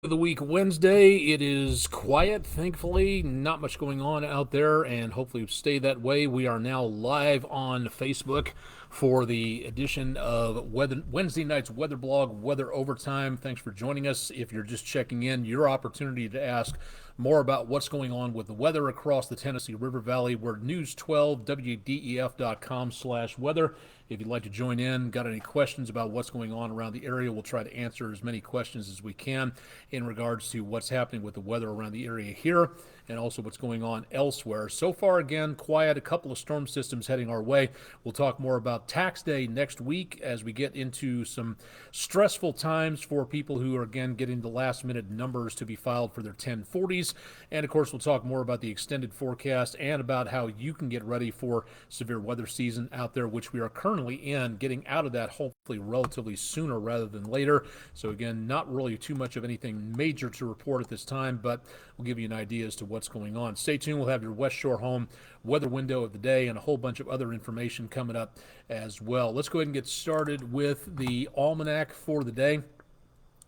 The week Wednesday. It is quiet, thankfully. Not much going on out there, and hopefully stay that way. We are now live on Facebook for the edition of Wednesday night's weather blog, Weather Overtime. Thanks for joining us. If you're just checking in, your opportunity to ask more about what's going on with the weather across the Tennessee River Valley. We're news12wdef.com/weather. If you'd like to join in, got any questions about what's going on around the area, we'll try to answer as many questions as we can in regards to what's happening with the weather around the area here and also what's going on elsewhere. So far, again, quiet, a couple of storm systems heading our way. We'll talk more about tax day next week as we get into some stressful times for people who are, again, getting the last minute numbers to be filed for their 1040s. And of course, we'll talk more about the extended forecast and about how you can get ready for severe weather season out there, which we are currently in, getting out of that hopefully relatively sooner rather than later. So again, not really too much of anything major to report at this time, but we'll give you an idea as to what's going on. Stay tuned. We'll have your West Shore Home weather window of the day and a whole bunch of other information coming up as well. Let's go ahead and get started with the almanac for the day.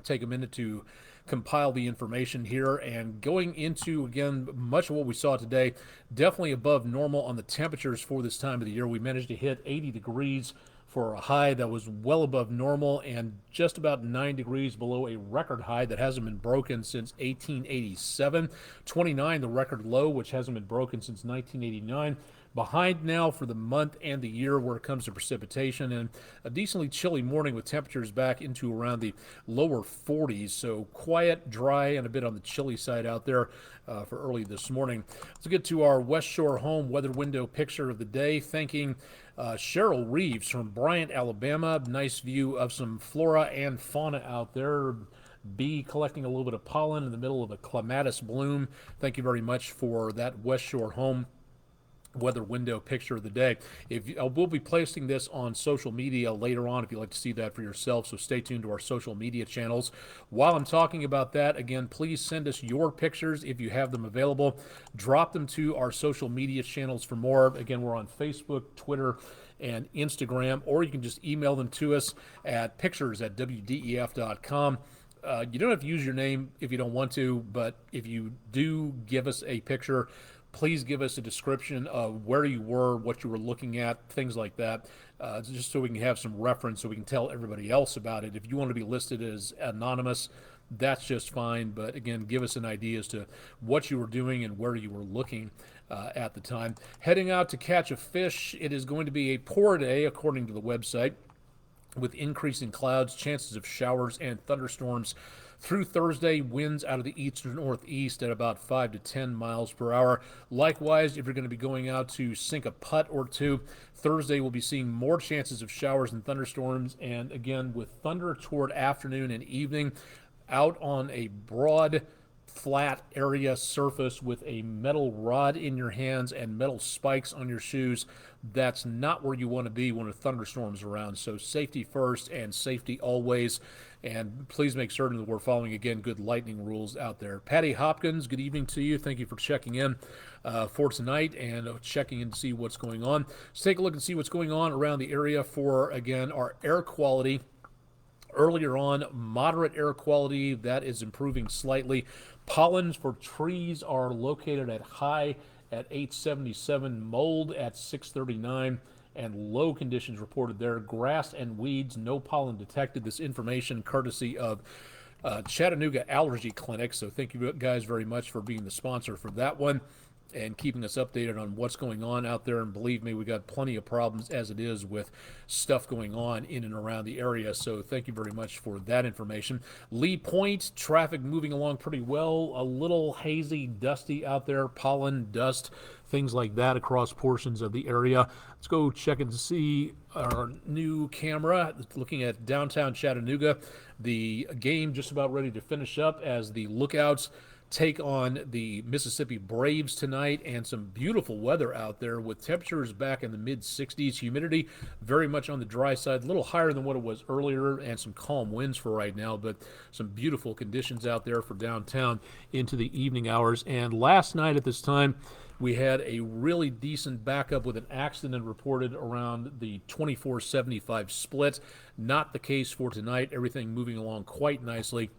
Take a minute to compile the information here, and going into, again, much of what we saw today, definitely above normal on the temperatures for this time of the year. We managed to hit 80 degrees for a high that was well above normal and just about 9 degrees below a record high that hasn't been broken since 1887. 29, the record low, which hasn't been broken since 1989. Behind now for the month and the year where it comes to precipitation, and a decently chilly morning with temperatures back into around the lower 40s. So quiet, dry, and a bit on the chilly side out there for early this morning. Let's get to our West Shore Home weather window picture of the day. Thanking Cheryl Reeves from Bryant, Alabama. Nice view of some flora and fauna out there. Bee collecting a little bit of pollen in the middle of a clematis bloom. Thank you very much for that West Shore Home weather window picture of the day. We'll be placing this on social media later on if you'd like to see that for yourself, so stay tuned to our social media channels. While I'm talking about that, again, please send us your pictures if you have them available. Drop them to our social media channels for more. Again, we're on Facebook, Twitter, and Instagram, or you can just email them to us at pictures@wdef.com. You don't have to use your name if you don't want to, but if you do give us a picture, please give us a description of where you were, what you were looking at, things like that, just so we can have some reference so we can tell everybody else about it. If you want to be listed as anonymous, that's just fine. But again, give us an idea as to what you were doing and where you were looking at the time. Heading out to catch a fish, it is going to be a poor day, according to the website, with increasing clouds, chances of showers and thunderstorms through Thursday. Winds out of the east or northeast at about 5 to 10 miles per hour. Likewise, if you're going to be going out to sink a putt or two, Thursday we'll be seeing more chances of showers and thunderstorms, and again with thunder toward afternoon and evening. Out on a broad flat area surface with a metal rod in your hands and metal spikes on your shoes. That's not where you want to be when a thunderstorm's around. So safety first and safety always. And please make certain that we're following, again, good lightning rules out there. Patty Hopkins, good evening to you. Thank you for checking in for tonight and checking in to see what's going on. Let's take a look and see what's going on around the area for, again, our air quality. Earlier on, moderate air quality, that is improving slightly. Pollens for trees are located at high at 877, mold at 639, and low conditions reported there. Grass and weeds, no pollen detected. This information courtesy of Chattanooga Allergy Clinic. So thank you guys very much for being the sponsor for that one and keeping us updated on what's going on out there. And believe me, we got plenty of problems as it is with stuff going on in and around the area. So thank you very much for that information. Lee Point, traffic moving along pretty well. A little hazy, dusty out there, pollen, dust, things like that across portions of the area. Let's go check and see our new camera looking at downtown Chattanooga. The game just about ready to finish up as the Lookouts take on the Mississippi Braves tonight, and some beautiful weather out there with temperatures back in the mid-60s. Humidity very much on the dry side, a little higher than what it was earlier, and some calm winds for right now, but some beautiful conditions out there for downtown into the evening hours. And last night at this time, we had a really decent backup with an accident reported around the 2475 split. Not the case for tonight. Everything moving along quite nicely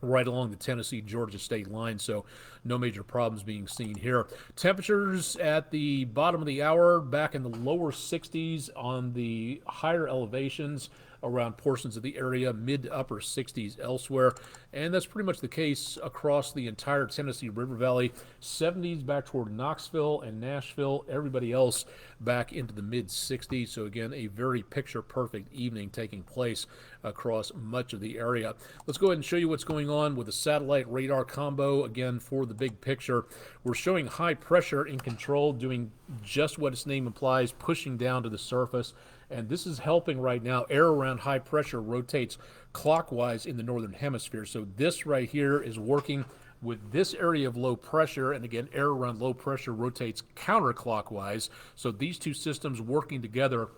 right along the Tennessee-Georgia state line, so no major problems being seen here. Temperatures at the bottom of the hour back in the lower 60s on the higher elevations around portions of the area, mid to upper 60s elsewhere, and that's pretty much the case across the entire Tennessee River Valley. 70s back toward Knoxville and Nashville, everybody else back into the mid 60s. So again, a very picture perfect evening taking place across much of the area. Let's go ahead and show you what's going on with the satellite radar combo. Again, for the big picture, we're showing high pressure in control doing just what its name implies, pushing down to the surface. And this is helping right now. Air around high pressure rotates clockwise in the northern hemisphere. So this right here is working with this area of low pressure, and again, air around low pressure rotates counterclockwise. So these two systems working together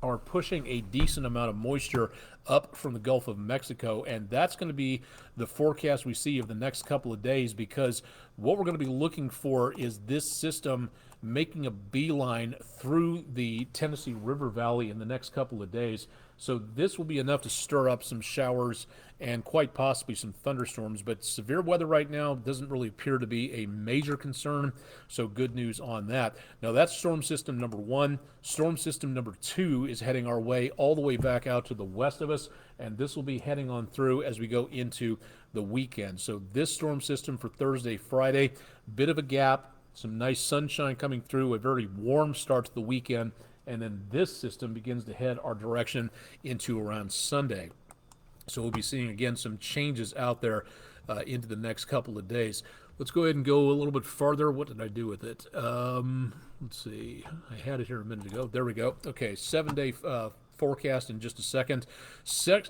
are pushing a decent amount of moisture up from the Gulf of Mexico, and that's going to be the forecast we see of the next couple of days, because what we're going to be looking for is this system making a beeline through the Tennessee River Valley in the next couple of days. So this will be enough to stir up some showers and quite possibly some thunderstorms, but severe weather right now doesn't really appear to be a major concern, so good news on that. Now that's storm system number 1. Storm system number 2 is heading our way all the way back out to the west of us, and this will be heading on through as we go into the weekend. So this storm system for Thursday, Friday, bit of a gap, some nice sunshine coming through, a very warm start to the weekend, and then this system begins to head our direction into around Sunday. So we'll be seeing, again, some changes out there into the next couple of days. Let's go ahead and go a little bit farther. What did I do with it? Let's see. I had it here a minute ago. There we go. Okay, 7-day forecast in just a second.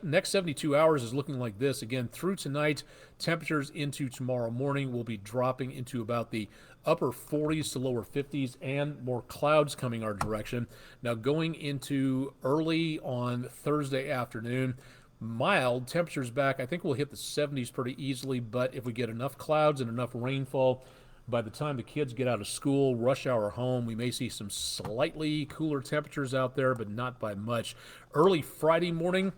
Next 72 hours is looking like this. Again, through tonight, temperatures into tomorrow morning will be dropping into about the upper 40s to lower 50s, and more clouds coming our direction. Now going into early on Thursday afternoon, mild temperatures back. I think we'll hit the 70s pretty easily, but if we get enough clouds and enough rainfall, by the time the kids get out of school, rush hour home, we may see some slightly cooler temperatures out there, but not by much. Early Friday morning,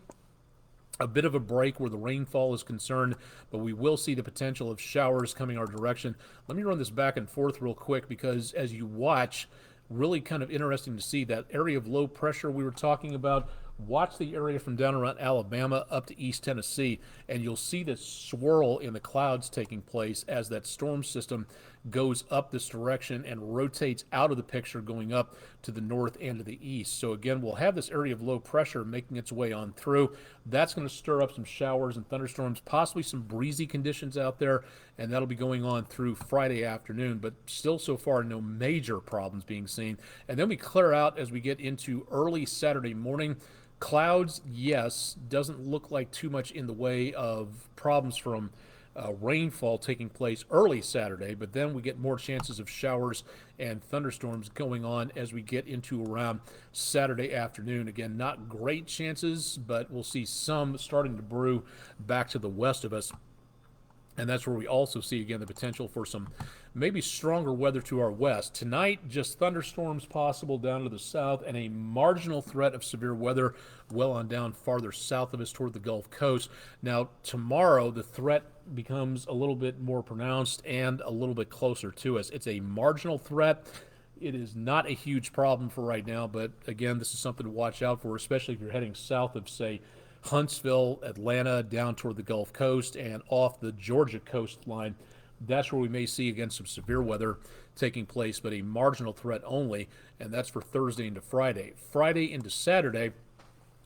a bit of a break where the rainfall is concerned, but we will see the potential of showers coming our direction. Let me run this back and forth real quick, because as you watch, really kind of interesting to see that area of low pressure we were talking about. Watch the area from down around Alabama up to East Tennessee, and you'll see this swirl in the clouds taking place as that storm system goes up this direction and rotates out of the picture going up to the north and to the east. So again, we'll have this area of low pressure making its way on through. That's going to stir up some showers and thunderstorms, possibly some breezy conditions out there, and that'll be going on through Friday afternoon, but still so far no major problems being seen. And then we clear out as we get into early Saturday morning. Clouds, yes, doesn't look like too much in the way of problems from rainfall taking place early Saturday, but then we get more chances of showers and thunderstorms going on as we get into around Saturday afternoon. Again, not great chances, but we'll see some starting to brew back to the west of us. And that's where we also see, again, the potential for some maybe stronger weather to our west. Tonight, just thunderstorms possible down to the south and a marginal threat of severe weather well on down farther south of us toward the Gulf Coast. Now, tomorrow, the threat becomes a little bit more pronounced and a little bit closer to us. It's a marginal threat. It is not a huge problem for right now, but again, this is something to watch out for, especially if you're heading south of, say, Huntsville, Atlanta, down toward the Gulf Coast and off the Georgia coastline. That's where we may see, again, some severe weather taking place, but a marginal threat only, and that's for Thursday into Friday. Friday into Saturday,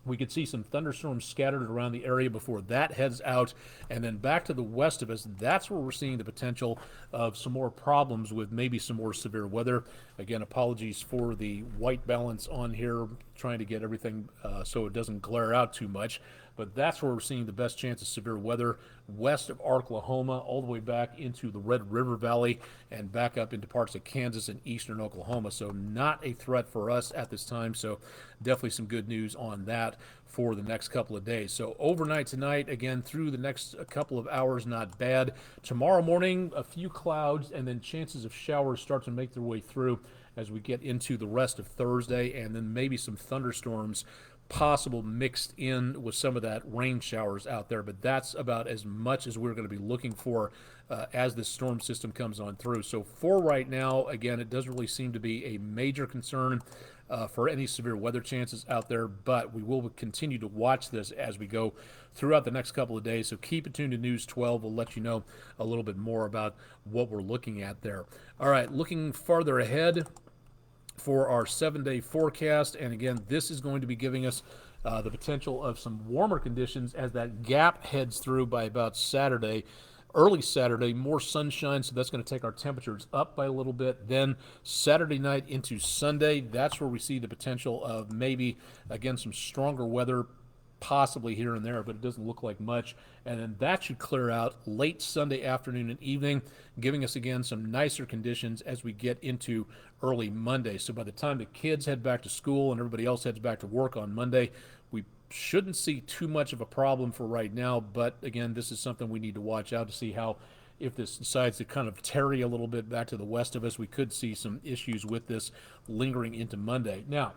we could see some thunderstorms scattered around the area before that heads out, and then back to the west of us, that's where we're seeing the potential of some more problems with maybe some more severe weather. Again, apologies for the white balance on here, trying to get everything so it doesn't glare out too much, but that's where we're seeing the best chance of severe weather, west of Oklahoma, all the way back into the Red River Valley and back up into parts of Kansas and eastern Oklahoma. So not a threat for us at this time, so definitely some good news on that for the next couple of days. So overnight tonight, again, through the next couple of hours, not bad. Tomorrow morning, a few clouds, and then chances of showers start to make their way through as we get into the rest of Thursday, and then maybe some thunderstorms possible mixed in with some of that rain showers out there, but that's about as much as we're going to be looking for as this storm system comes on through. So for right now, again, it doesn't really seem to be a major concern for any severe weather chances out there, but we will continue to watch this as we go throughout the next couple of days. So keep it tuned to News 12. We'll let you know a little bit more about what we're looking at there. All right, looking farther ahead for our 7-day forecast. And again, this is going to be giving us the potential of some warmer conditions as that gap heads through by about Saturday. Early Saturday, more sunshine, so that's going to take our temperatures up by a little bit. Then Saturday night into Sunday, that's where we see the potential of maybe, again, some stronger weather, possibly here and there, but it doesn't look like much. And then that should clear out late Sunday afternoon and evening, giving us again some nicer conditions as we get into early Monday. So by the time the kids head back to school and everybody else heads back to work on Monday, we shouldn't see too much of a problem for right now. But again, this is something we need to watch out to see how, if this decides to kind of tarry a little bit back to the west of us, we could see some issues with this lingering into Monday. Now,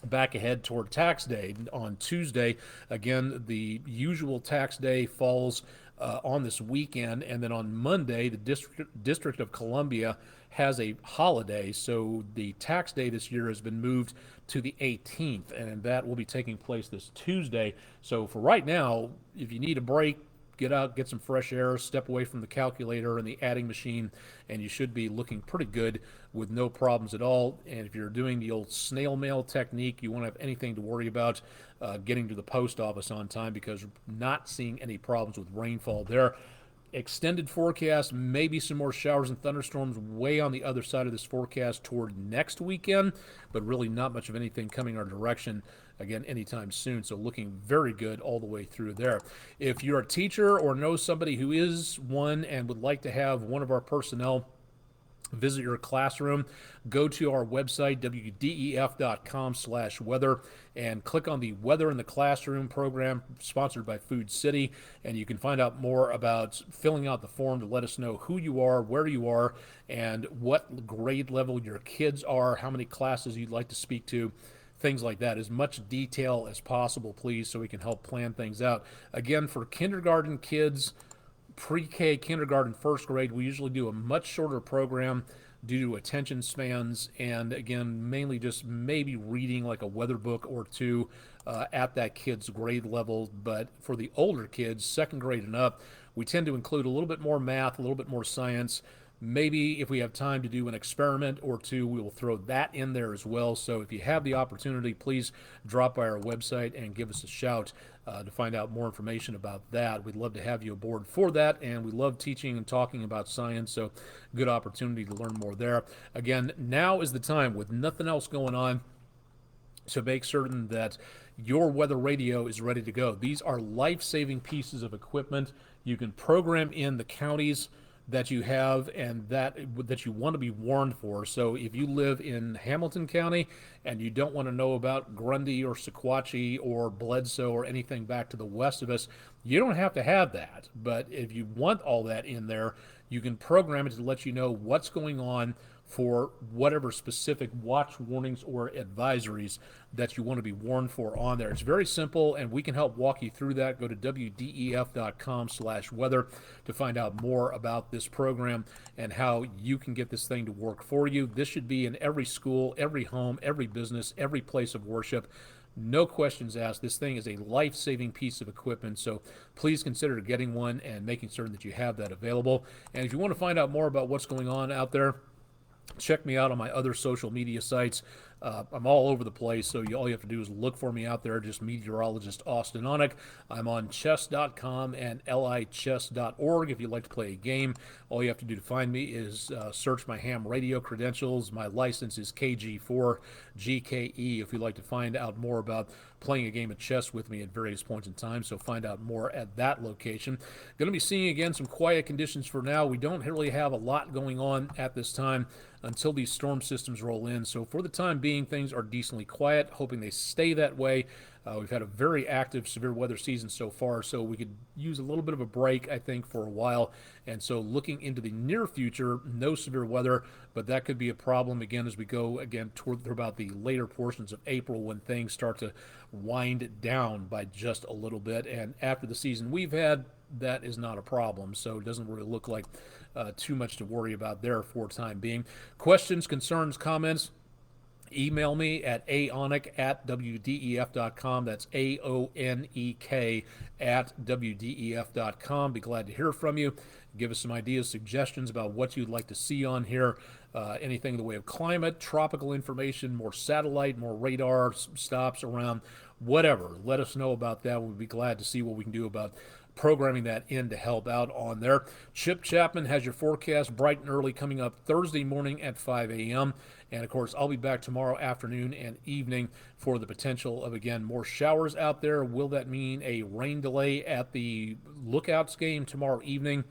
back ahead toward tax day on Tuesday. Again, the usual tax day falls on this weekend, and then on Monday, the District of Columbia has a holiday, so the tax day this year has been moved to the 18th, and that will be taking place this Tuesday. So for right now, if you need a break, get out, get some fresh air, step away from the calculator and the adding machine, and you should be looking pretty good with no problems at all. And if you're doing the old snail mail technique, you won't have anything to worry about getting to the post office on time, because we're not seeing any problems with rainfall there. Extended forecast, maybe some more showers and thunderstorms way on the other side of this forecast toward next weekend, but really not much of anything coming our direction again anytime soon. So looking very good all the way through there. If you're a teacher or know somebody who is one and would like to have one of our personnel visit your classroom, go to our website, wdef.com/weather, and click on the Weather in the Classroom program sponsored by Food City, and you can find out more about filling out the form to let us know who you are, where you are, and what grade level your kids are, how many classes you'd like to speak to, things like that. As much detail as possible, please, so we can help plan things out. Again, for kindergarten kids, pre-K, kindergarten, first grade, we usually do a much shorter program due to attention spans, and again, mainly just maybe reading like a weather book or two at that kid's grade level. But for the older kids, second grade and up, we tend to include a little bit more math, a little bit more science. Maybe if we have time to do an experiment or two, we will throw that in there as well. So if you have the opportunity, please drop by our website and give us a shout to find out more information about that. We'd love to have you aboard for that, and we love teaching and talking about science, so good opportunity to learn more there. Again, now is the time, with nothing else going on, to make certain that your weather radio is ready to go. These are life-saving pieces of equipment. You can program in the counties that you have and that you want to be warned for. So if you live in Hamilton County and you don't want to know about Grundy or Sequatchie or Bledsoe or anything back to the west of us, you don't have to have that. But if you want all that in there, you can program it to let you know what's going on for whatever specific watch warnings or advisories that you want to be warned for on there. It's very simple, and we can help walk you through that. Go to wdef.com/weather to find out more about this program and how you can get this thing to work for you. This should be in every school, every home, every business, every place of worship. No questions asked. This thing is a life-saving piece of equipment, so please consider getting one and making certain that you have that available. And if you want to find out more about what's going on out there, check me out on my other social media sites. I'm all over the place, so all you have to do is look for me out there, just meteorologist Austin Onek. I'm on chess.com and lichess.org. If you'd like to play a game, all you have to do to find me is search my ham radio credentials. My license is KG4GKE if you'd like to find out more about playing a game of chess with me at various points in time, so find out more at that location. Going to be seeing, again, some quiet conditions for now. We don't really have a lot going on at this time until these storm systems roll in. So for the time being, things are decently quiet, hoping they stay that way We've had a very active severe weather season so far, so we could use a little bit of a break, I think, for a while. And so looking into the near future, no severe weather, but that could be a problem again as we go again toward about the later portions of April when things start to wind down by just a little bit. And after the season we've had, that is not a problem. So it doesn't really look like too much to worry about there for time being. Questions, concerns, comments, email me at aonek@wdef.com. That's AONEK @wdef.com. Be glad to hear from you. Give us some ideas, suggestions about what you'd like to see on here. Anything in the way of climate, tropical information, more satellite, more radar stops around, whatever. Let us know about that. We'd be glad to see what we can do about programming that in to help out on there. Chip Chapman has your forecast bright and early coming up Thursday morning at 5 a.m. And of course, I'll be back tomorrow afternoon and evening for the potential of, again, more showers out there. Will that mean a rain delay at the Lookouts game tomorrow evening?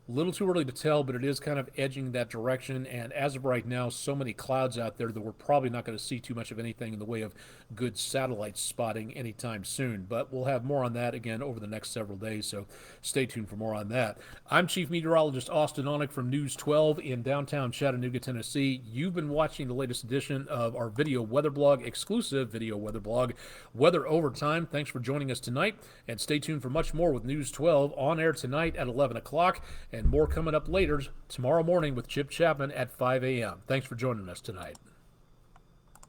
A little too early to tell, but it is kind of edging that direction. And as of right now, so many clouds out there that we're probably not going to see too much of anything in the way of good satellite spotting anytime soon. But we'll have more on that again over the next several days, so stay tuned for more on that. I'm Chief Meteorologist Austin Onek from News 12 in downtown Chattanooga, Tennessee. You've been watching the latest edition of our video weather blog, exclusive video weather blog, Weather Overtime. Thanks for joining us tonight, and stay tuned for much more with News 12 on air tonight at 11 o'clock. And more coming up later tomorrow morning with Chip Chapman at 5 a.m. Thanks for joining us tonight.